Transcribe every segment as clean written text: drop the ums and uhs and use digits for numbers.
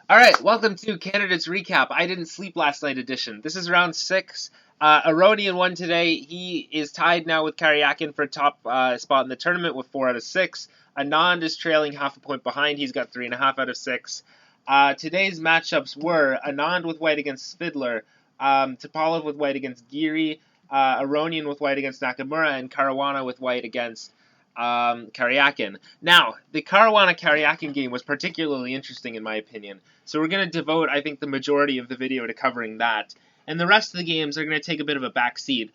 Alright, welcome to Candidates Recap. I didn't sleep last night edition. This is round 6. Aronian won today. He is tied now with Karyakin for top spot in the tournament with 4 out of 6. Anand is trailing half a point behind. He's got 3.5 out of 6. Today's matchups were Anand with white against Spidler, Topalov with white against Giri, Aronian with white against Nakamura, and Caruana with white against Karyakin. Now, the Caruana-Karyakin game was particularly interesting in my opinion, so we're going to devote, I think, the majority of the video to covering that. And the rest of the games are going to take a bit of a backseat,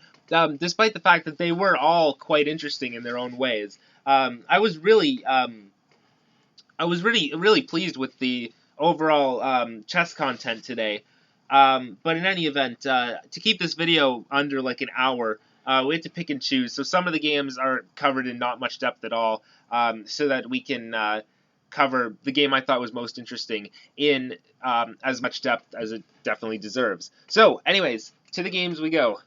despite the fact that they were all quite interesting in their own ways. I was really pleased with the overall chess content today. But in any event, to keep this video under like an hour, we have to pick and choose. So some of the games are covered in not much depth at all, so that we can cover the game I thought was most interesting in as much depth as it definitely deserves. So anyways, to the games we go.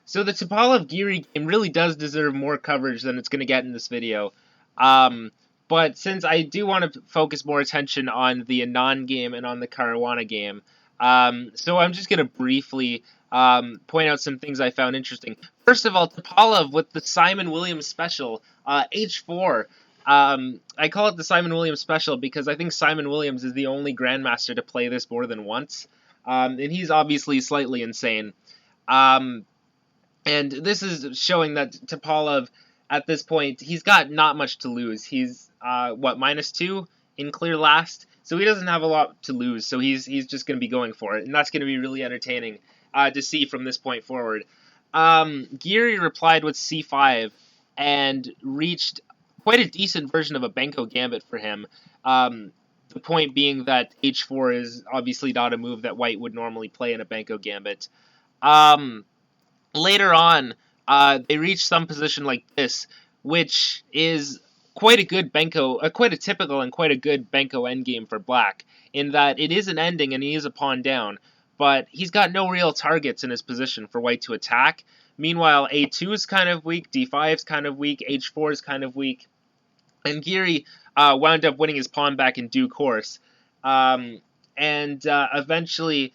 So the Topalov-Giri game really does deserve more coverage than it's going to get in this video. But since I do want to focus more attention on the Anand game and on the Caruana game, so I'm just going to briefly point out some things I found interesting. First of all, Topalov with the Simon Williams special, H4. I call it the Simon Williams special because I think Simon Williams is the only grandmaster to play this more than once. And he's obviously slightly insane. And this is showing that Topalov, at this point, he's got not much to lose. He's, -2 in clear last? So he doesn't have a lot to lose, so he's just going to be going for it, and that's going to be really entertaining to see from this point forward. Giri replied with c5 and reached quite a decent version of a Benko gambit for him. The point being that h4 is obviously not a move that white would normally play in a Benko gambit. Later on, they reached some position like this, which is quite a good Benko, quite a typical and quite a good Benko endgame for black, in that it is an ending and he is a pawn down, but he's got no real targets in his position for white to attack. Meanwhile, a2 is kind of weak, d5 is kind of weak, h4 is kind of weak, and Giri wound up winning his pawn back in due course, and eventually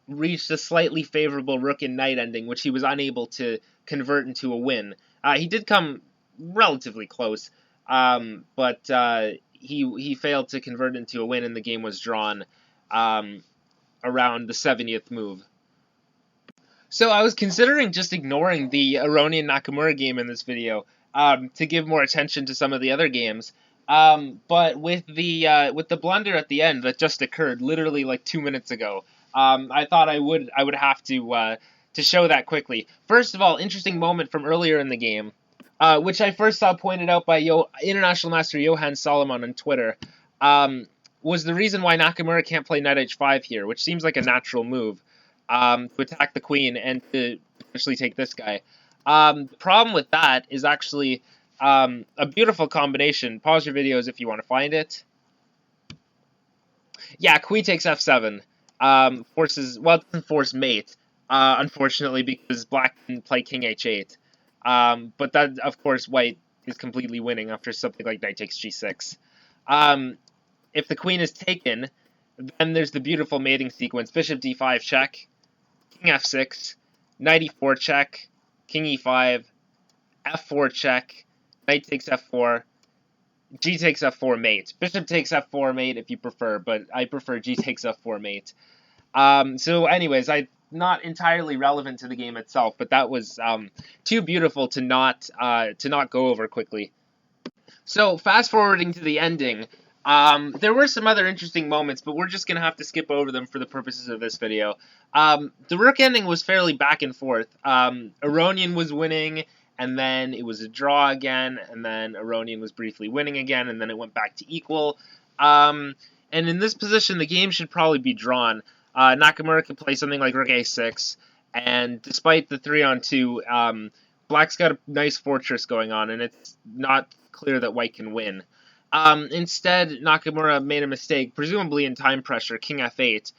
reached a slightly favorable rook and knight ending, which he was unable to convert into a win. He did come relatively close, but he failed to convert into a win, and the game was drawn around the 70th move. So I was considering just ignoring the Aronian Nakamura game in this video to give more attention to some of the other games. But with the blunder at the end that just occurred literally like 2 minutes ago, I thought I would have to show that quickly. First of all, interesting moment from earlier in the game, which I first saw pointed out by International Master Johan Solomon on Twitter, was the reason why Nakamura can't play knight h5 here, which seems like a natural move to attack the queen and to potentially take this guy. The problem with that is actually a beautiful combination. Pause your videos if you want to find it. Yeah, queen takes f7. Forces, well, it doesn't force mate, unfortunately, because black can play king h8. But that, of course, white is completely winning after something like knight takes g6. If the queen is taken, then there's the beautiful mating sequence. Bishop d5 check, king f6, knight e4 check, king e5, f4 check, knight takes f4, g takes f4 mate. Bishop takes f4 mate if you prefer, but I prefer g takes f4 mate. So anyways, not entirely relevant to the game itself, but that was too beautiful to not go over quickly. So fast forwarding to the ending, there were some other interesting moments, but we're just going to have to skip over them for the purposes of this video. The rook ending was fairly back and forth. Aronian was winning, and then it was a draw again, and then Aronian was briefly winning again, and then it went back to equal. And in this position, the game should probably be drawn. Nakamura can play something like rook a6, and despite the 3-on-2, black's got a nice fortress going on, and it's not clear that white can win. Instead, Nakamura made a mistake, presumably in time pressure, king f8,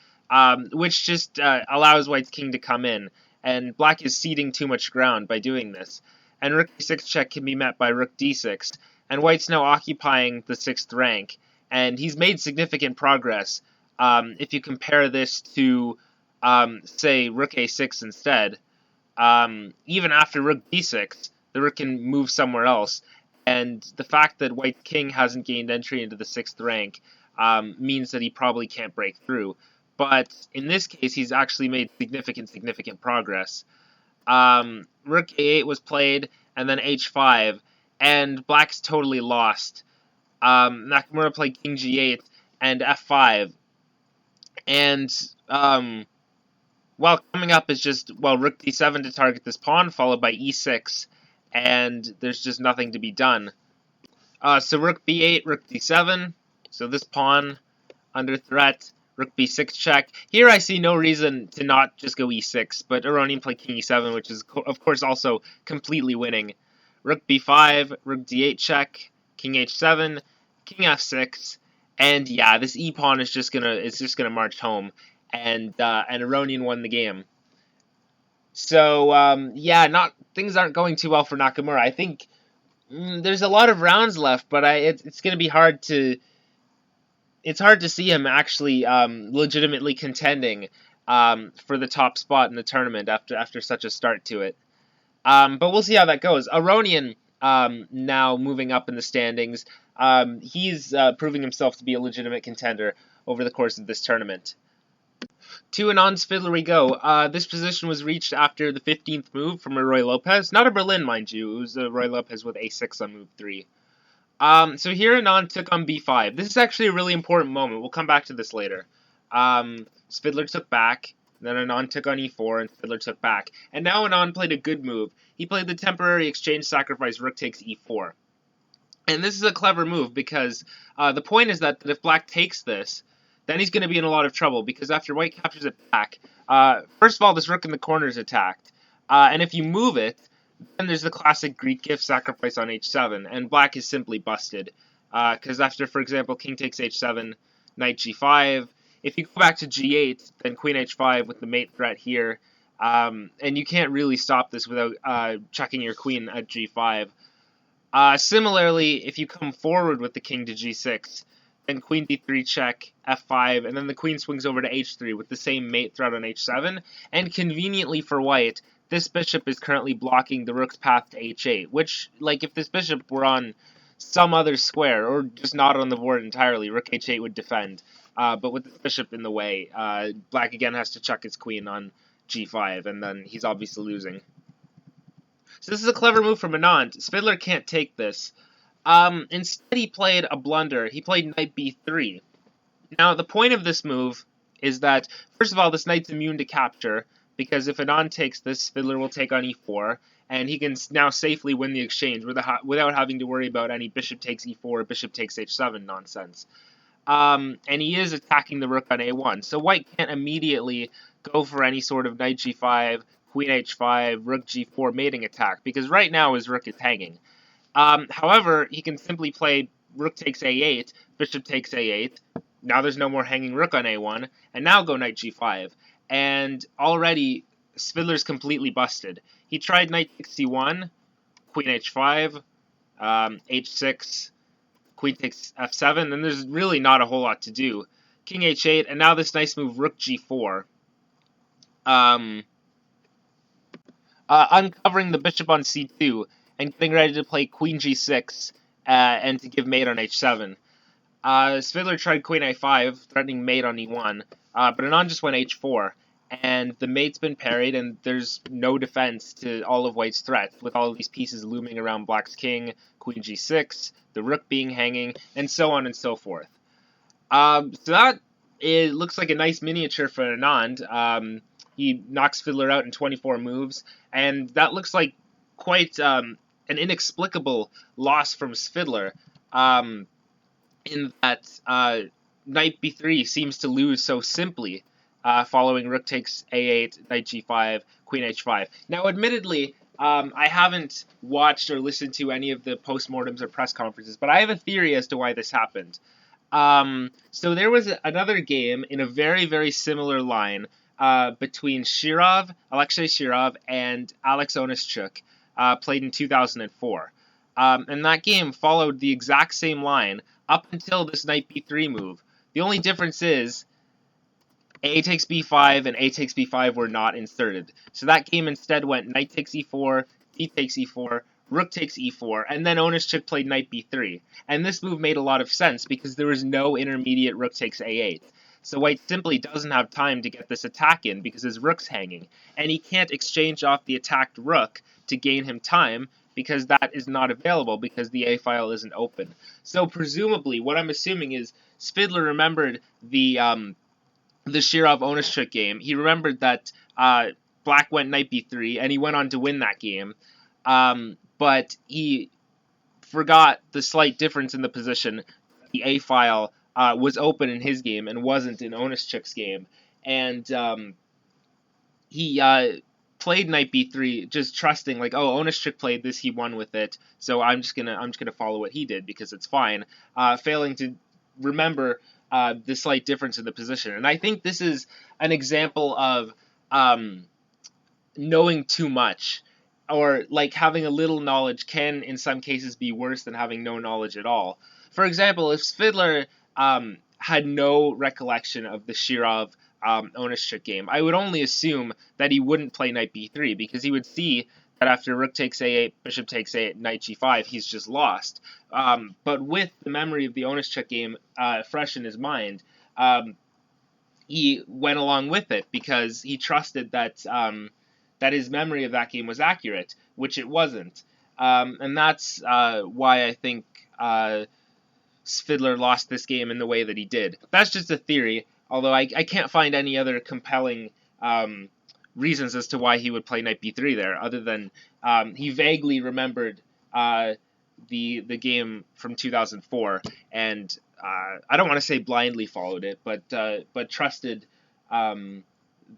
which just allows white's king to come in, and black is ceding too much ground by doing this. And rook a6 check can be met by rook d6, and white's now occupying the 6th rank, and he's made significant progress. if you compare this to, say, rook a6 instead, even after rook b6, the rook can move somewhere else. And the fact that white king hasn't gained entry into the 6th rank means that he probably can't break through. But in this case, he's actually made significant progress. Rook a8 was played, and then h5, and black's totally lost. Nakamura played king g8 and f5, and well, coming up is just, well, rook d7 to target this pawn, followed by e6, and there's just nothing to be done. So rook b8, rook d7, so this pawn under threat, rook b6 check. Here I see no reason to not just go e6, but Aronian played king e7, which is, of course, also completely winning. Rook b5, rook d8 check, king h7, king f6, and yeah, this e pawn is just gonna march home, and Aronian won the game. So yeah, things aren't going too well for Nakamura. I think there's a lot of rounds left, but it's gonna be hard to see him actually legitimately contending for the top spot in the tournament after such a start to it. But we'll see how that goes. Aronian now moving up in the standings. He's proving himself to be a legitimate contender over the course of this tournament. To Anand's Fiddler we go. This position was reached after the 15th move from a Ruy Lopez. Not a Berlin, mind you. It was a Ruy Lopez with a6 on move 3. So here Anand took on b5. This is actually a really important moment. We'll come back to this later. Fiddler took back, then Anand took on e4, and Fiddler took back. And now Anand played a good move. He played the temporary exchange sacrifice rook takes e4. And this is a clever move because the point is that if black takes this, then he's going to be in a lot of trouble because after white captures it back, first of all, this rook in the corner is attacked. And if you move it, then there's the classic Greek gift sacrifice on h7, and black is simply busted. Because after, for example, king takes h7, knight g5, if you go back to g8, then queen h5 with the mate threat here, and you can't really stop this without checking your queen at g5. Similarly, if you come forward with the king to g6, then queen d3 check, f5, and then the queen swings over to h3 with the same mate threat on h7, and conveniently for white, this bishop is currently blocking the rook's path to h8, which, like, if this bishop were on some other square, or just not on the board entirely, rook h8 would defend. But with the bishop in the way, black again has to check his queen on g5, and then he's obviously losing. So this is a clever move from Anand. Fiddler can't take this. Instead, he played a blunder. He played knight b3. Now, the point of this move is that, first of all, this knight's immune to capture, because if Anand takes this, Fiddler will take on e4, and he can now safely win the exchange without having to worry about any bishop takes e4 or bishop takes h7 nonsense. And he is attacking the rook on a1, so white can't immediately go for any sort of knight g5, queen h5, rook g4 mating attack, because right now his rook is hanging. However, he can simply play rook takes a8, bishop takes a8, now there's no more hanging rook on a1, and now go knight g5. And already, Fiddler's completely busted. He tried knight takes c1, queen h5, h6, queen takes f7, and there's really not a whole lot to do. King h8, and now this nice move, rook g4. Uncovering the bishop on c2, and getting ready to play queen g6, and to give mate on h7. Fiddler tried queen a5, threatening mate on e1, but Anand just went h4, and the mate's been parried, and there's no defense to all of white's threats, with all of these pieces looming around black's king, queen g6, the rook being hanging, and so on and so forth. So that looks like a nice miniature for Anand. He knocks Fiddler out in 24 moves, and that looks like quite an inexplicable loss from Fiddler, in that knight b3 seems to lose so simply, following rook takes a8, knight g5, queen h5. Now, admittedly, I haven't watched or listened to any of the postmortems or press conferences, but I have a theory as to why this happened. So there was another game in a very, very similar line between Alexei Shirov, and Alex Onischuk, played in 2004. And that game followed the exact same line up until this knight b3 move. The only difference is A takes b5 and A takes b5 were not inserted. So that game instead went knight takes e4, d takes e4, rook takes e4, and then Onishchik played knight b3. And this move made a lot of sense because there was no intermediate rook takes a8. So white simply doesn't have time to get this attack in because his rook's hanging, and he can't exchange off the attacked rook to gain him time because that is not available because the A file isn't open. So presumably, what I'm assuming is Svidler remembered the Shirov Onishchuk game. He remembered that Black went knight b3, and he went on to win that game. But he forgot the slight difference in the position. The A file was open in his game and wasn't in Onishchuk's game, and he played knight b3, just trusting like, oh, Onishchuk played this, he won with it, so I'm just gonna follow what he did because it's fine. Failing to remember the slight difference in the position. And I think this is an example of knowing too much, or like having a little knowledge can in some cases be worse than having no knowledge at all. For example, if Svidler had no recollection of the Shirov Onishchuk game, I would only assume that he wouldn't play knight b3 because he would see that after rook takes a8, bishop takes a8, knight g5, he's just lost. But with the memory of the Onishchuk game fresh in his mind, he went along with it because he trusted that that his memory of that game was accurate, which it wasn't. And that's why I think Svidler lost this game in the way that he did. That's just a theory, although I can't find any other compelling reasons as to why he would play knight b3 there, other than he vaguely remembered the game from 2004, and I don't want to say blindly followed it, but trusted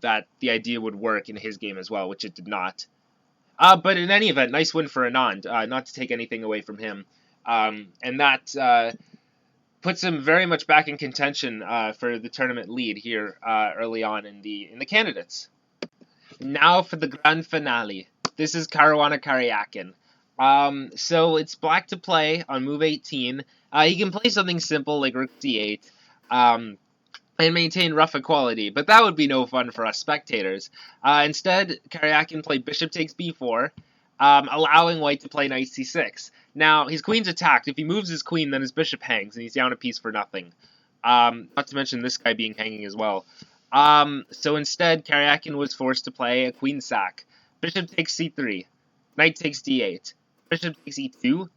that the idea would work in his game as well, which it did not. But in any event, nice win for Anand, not to take anything away from him, and that puts him very much back in contention for the tournament lead here early on in the candidates. Now for the grand finale. This is Caruana Karyakin. So it's Black to play on move 18. He can play something simple like rook d8 and maintain rough equality, but that would be no fun for us spectators. Instead, Karyakin played bishop takes b4, allowing white to play knight c6. Now, his queen's attacked. If he moves his queen, then his bishop hangs, and he's down a piece for nothing. Not to mention this guy being hanging as well. So instead, Karyakin was forced to play a queen sack. Bishop takes c3, knight takes d8, bishop takes e2,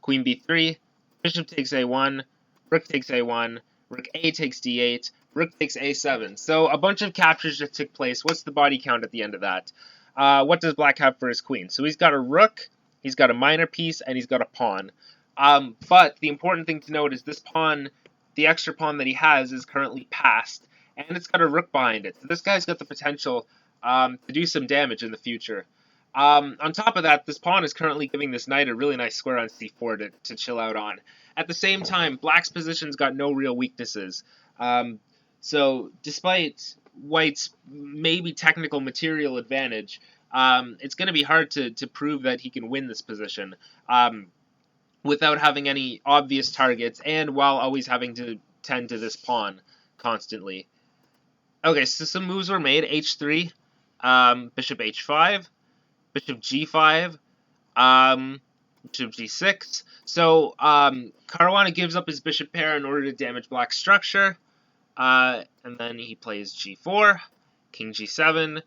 queen b3, bishop takes a1, rook takes a1, rook a takes d8, rook takes a7. So a bunch of captures just took place. What's the body count at the end of that? What does Black have for his queen? So he's got a rook, he's got a minor piece, and he's got a pawn. But the important thing to note is this pawn, the extra pawn that he has, is currently passed, and it's got a rook behind it. So this guy's got the potential to do some damage in the future. On top of that, this pawn is currently giving this knight a really nice square on c4 to chill out on. At the same time, Black's position's got no real weaknesses. So despite White's maybe technical material advantage, it's going to be hard to prove that he can win this position without having any obvious targets and while always having to tend to this pawn constantly. Okay, so some moves were made. h3, bishop h5, bishop g5, bishop g6. So Caruana gives up his bishop pair in order to damage Black's structure. And then he plays g4, king g7,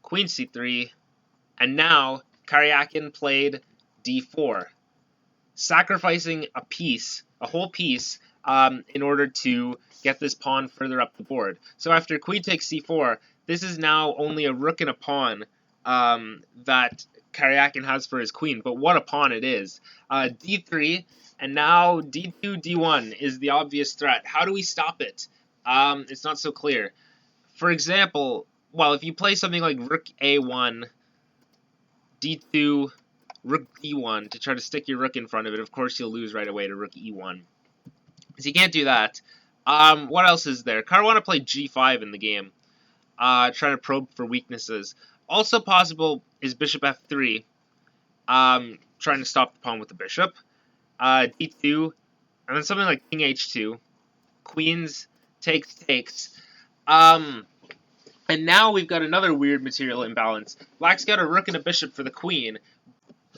queen c3, and now Karyakin played d4, sacrificing a piece, a whole piece, in order to get this pawn further up the board. So after queen takes c4, this is now only a rook and a pawn that Karyakin has for his queen, but what a pawn it is. d3, and now d2, d1 is the obvious threat. How do we stop it? It's not so clear. For example, well, if you play something like rook a1, d2, rook d1 to try to stick your rook in front of it, of course you'll lose right away to rook e1. So you can't do that. What else is there? Caruana played g5 in the game, trying to probe for weaknesses. Also possible is bishop f3, trying to stop the pawn with the bishop. d2, and then something like king h2. Queens takes. And now we've got another weird material imbalance. Black's got a rook and a bishop for the queen.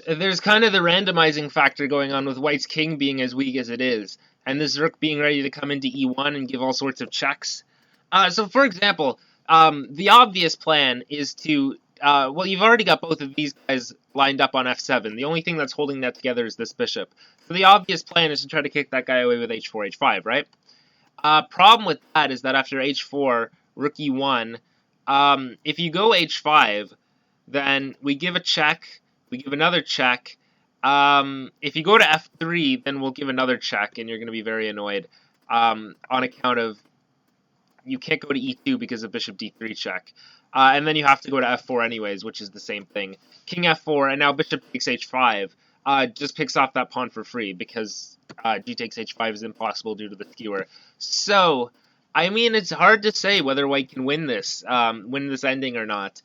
There's kind of the randomizing factor going on with white's king being as weak as it is, and this rook being ready to come into e1 and give all sorts of checks. So, for example, the obvious plan is to, well, you've already got both of these guys lined up on f7. The only thing that's holding that together is this bishop. So the obvious plan is to try to kick that guy away with h4, h5, right? Problem with that is that after h4, rook e1, if you go h5, then we give a check, we give another check. If you go to f3, then we'll give another check, and you're going to be very annoyed on account of you can't go to e2 because of bishop d3 check. And then you have to go to f4 anyways, which is the same thing. King f4, and now bishop takes h5. Just picks off that pawn for free because g takes h5 is impossible due to the skewer. So, I mean, it's hard to say whether white can win this ending or not.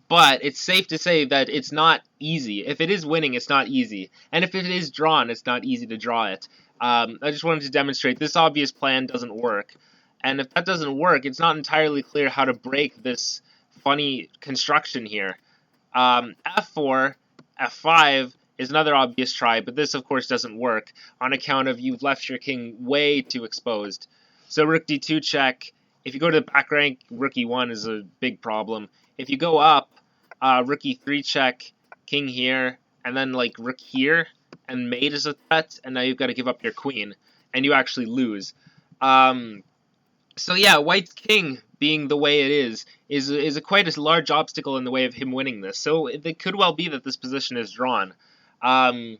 But it's safe to say that it's not easy. If it is winning, it's not easy. And if it is drawn, it's not easy to draw it. I just wanted to demonstrate this obvious plan doesn't work. And if that doesn't work, it's not entirely clear how to break this funny construction here. F4, F5 is another obvious try, but this, of course, doesn't work on account of you've left your king way too exposed. So rook d2 check. If you go to the back rank, rook e1 is a big problem. If you go up, rook e3 check, king here, and then like rook here, and mate is a threat, and now you've got to give up your queen, and you actually lose. So yeah, white's king being the way it is quite a large obstacle in the way of him winning this. So it could well be that this position is drawn. I'm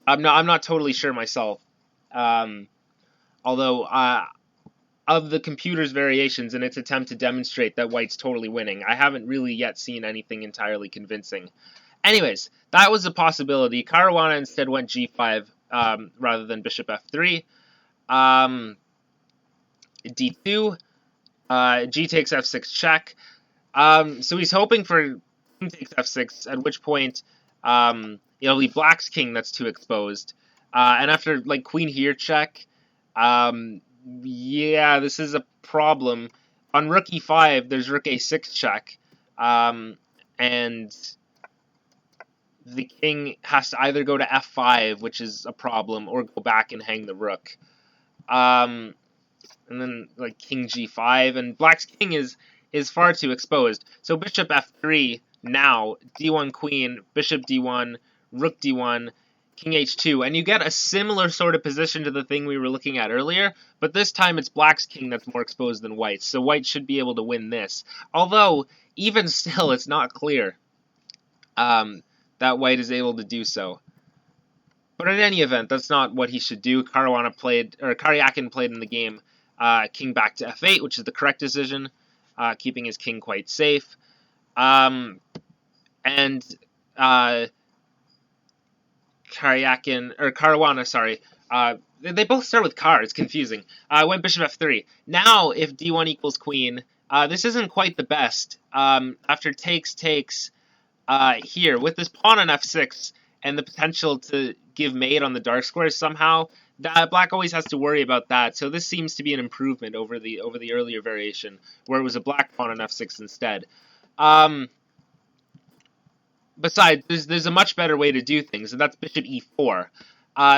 not totally sure myself. Although of the computer's variations in its attempt to demonstrate that white's totally winning, I haven't really yet seen anything entirely convincing. Anyways, that was a possibility. Caruana instead went g5 rather than bishop f3. d2, g takes f6 check. So he's hoping for king takes f6, at which point it'll be black's king that's too exposed. And after like queen here check, yeah, this is a problem. On rook e5, there's rook a6 check, and the king has to either go to f5, which is a problem, or go back and hang the rook. And then like king g5, and black's king is far too exposed. So bishop f3 now, d1 queen, bishop d1, rook d1, king h2, and you get a similar sort of position to the thing we were looking at earlier, but this time it's black's king that's more exposed than white's, so white should be able to win this. Although, even still, it's not clear that white is able to do so. But in any event, that's not what he should do. Karyakin played in the game king back to f8, which is the correct decision, keeping his king quite safe. Caruana, sorry. They both start with Car. It's confusing. Went bishop f3. Now, if d1 equals queen, this isn't quite the best. After takes, here, with this pawn on f6 and the potential to give mate on the dark squares somehow, black always has to worry about that. So this seems to be an improvement over the earlier variation, where it was a black pawn on f6 instead. Besides, there's a much better way to do things, and that's bishop e4,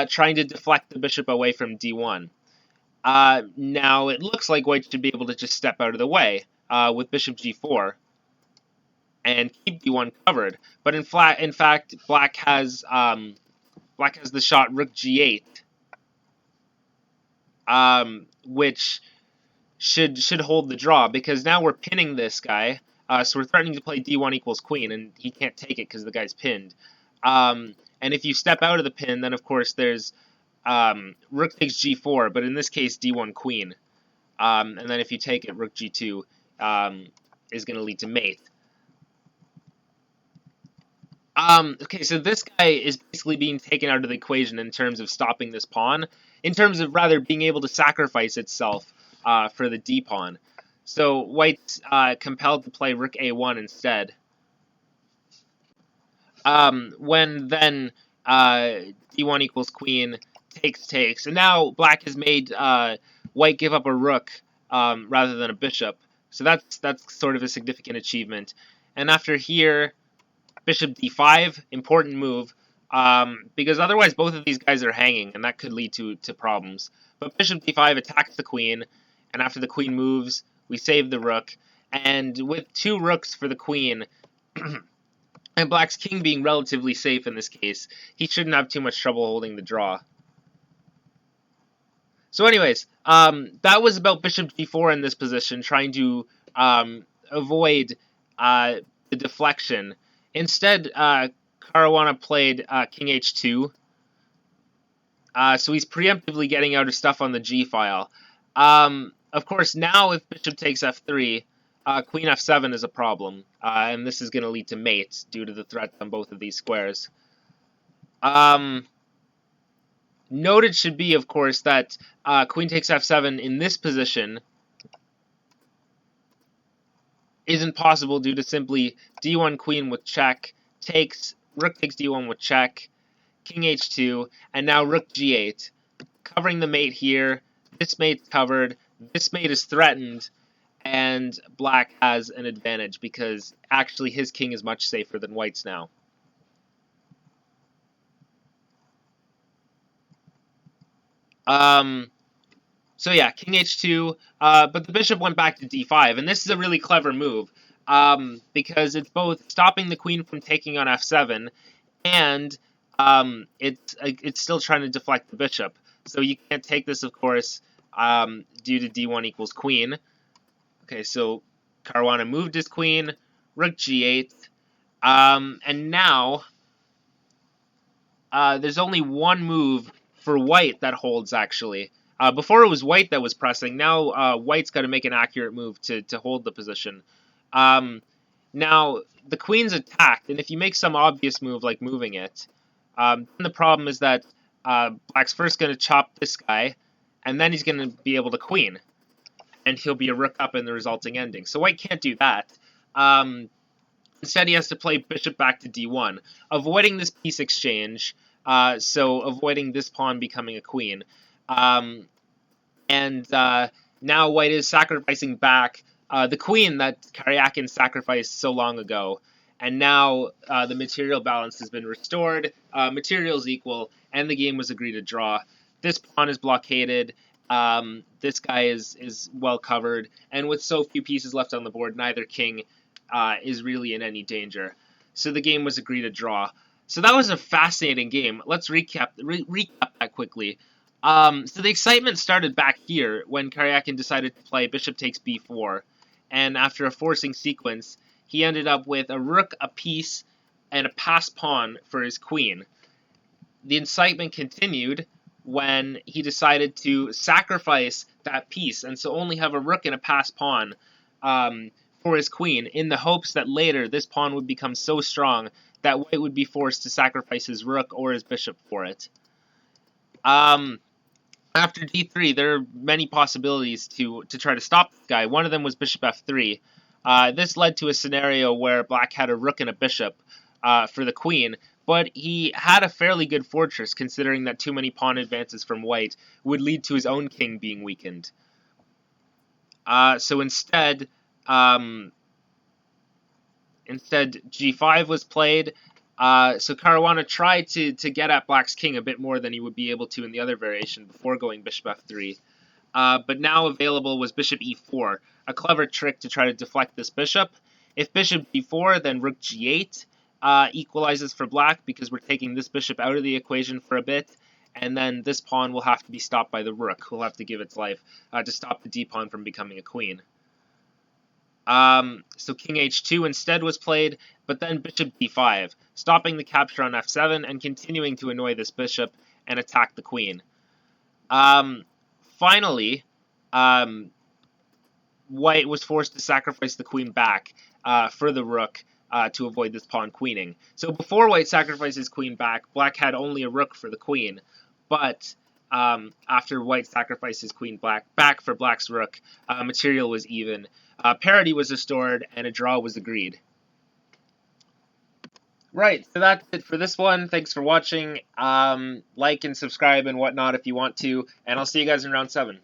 trying to deflect the bishop away from d1. Now, it looks like white should be able to just step out of the way with bishop g4 and keep d1 covered. But in fact, black has the shot rook g8, which should hold the draw, because now we're pinning this guy. So we're threatening to play d1 equals queen, and he can't take it because the guy's pinned. And if you step out of the pin, then of course there's rook takes g4, but in this case d1 queen. And then if you take it, rook g2 is going to lead to mate. Okay, so this guy is basically being taken out of the equation in terms of stopping this pawn, in terms of rather being able to sacrifice itself for the d pawn. So white's compelled to play rook a1 instead. When then d1 equals queen, takes, and now black has made white give up a rook rather than a bishop. So that's sort of a significant achievement. And after here, bishop d5, important move, because otherwise both of these guys are hanging, and that could lead to problems. But bishop d5 attacks the queen, and after the queen moves, we save the rook. And with 2 rooks for the queen, and black's king being relatively safe in this case, he shouldn't have too much trouble holding the draw. So anyways, that was about bishop d4 in this position, trying to avoid the deflection. Instead, Caruana played king h2, so he's preemptively getting out of stuff on the g-file. Of course, now if bishop takes f3, queen f7 is a problem, and this is going to lead to mate due to the threats on both of these squares. Noted should be, of course, that queen takes f7 in this position isn't possible due to simply d1 queen with check, takes, rook takes d1 with check, king h2, and now rook g8, covering the mate here. This mate's covered, this mate is threatened, and black has an advantage because actually his king is much safer than white's now. So yeah, king h2, but the bishop went back to d5, and this is a really clever move, because it's both stopping the queen from taking on f7, and it's still trying to deflect the bishop. So you can't take this, of course, due to d1 equals queen. Okay, so Caruana moved his queen, rook g8, and now there's only one move for white that holds, actually. Before it was white that was pressing, now white's got to make an accurate move to hold the position. Now, the queen's attacked, and if you make some obvious move like moving it, then the problem is that black's first going to chop this guy, and then he's going to be able to queen, and he'll be a rook up in the resulting ending. So white can't do that. Instead, he has to play bishop back to d1, avoiding this piece exchange, so avoiding this pawn becoming a queen. Now white is sacrificing back the queen that Karyakin sacrificed so long ago. And now the material balance has been restored, materials equal, and the game was agreed to draw. This pawn is blockaded, this guy is well covered, and with so few pieces left on the board, neither king is really in any danger. So the game was agreed to draw. So that was a fascinating game. Let's recap that quickly. So the excitement started back here when Karyakin decided to play bishop takes b4, and after a forcing sequence, he ended up with a rook, a piece, and a passed pawn for his queen. The excitement continued when he decided to sacrifice that piece, and so only have a rook and a passed pawn for his queen, in the hopes that later this pawn would become so strong that white would be forced to sacrifice his rook or his bishop for it. After d3, there are many possibilities to try to stop this guy. One of them was bishop f3. This led to a scenario where black had a rook and a bishop for the queen, but he had a fairly good fortress, considering that too many pawn advances from white would lead to his own king being weakened. So instead g5 was played. So Caruana tried to get at black's king a bit more than he would be able to in the other variation before going bishop f3. But now available was bishop e4, a clever trick to try to deflect this bishop. If bishop d4, then rook g8 equalizes for black, because we're taking this bishop out of the equation for a bit, and then this pawn will have to be stopped by the rook, who will have to give its life to stop the d-pawn from becoming a queen. So king h2 instead was played, but then bishop d5, stopping the capture on f7 and continuing to annoy this bishop and attack the queen. Finally, white was forced to sacrifice the queen back for the rook to avoid this pawn queening. So before white sacrifices queen back, black had only a rook for the queen, but after white sacrifices queen back for black's rook, material was even. Parity was restored, and a draw was agreed. Right, so that's it for this one. Thanks for watching. Like and subscribe and whatnot if you want to, and I'll see you guys in round 7.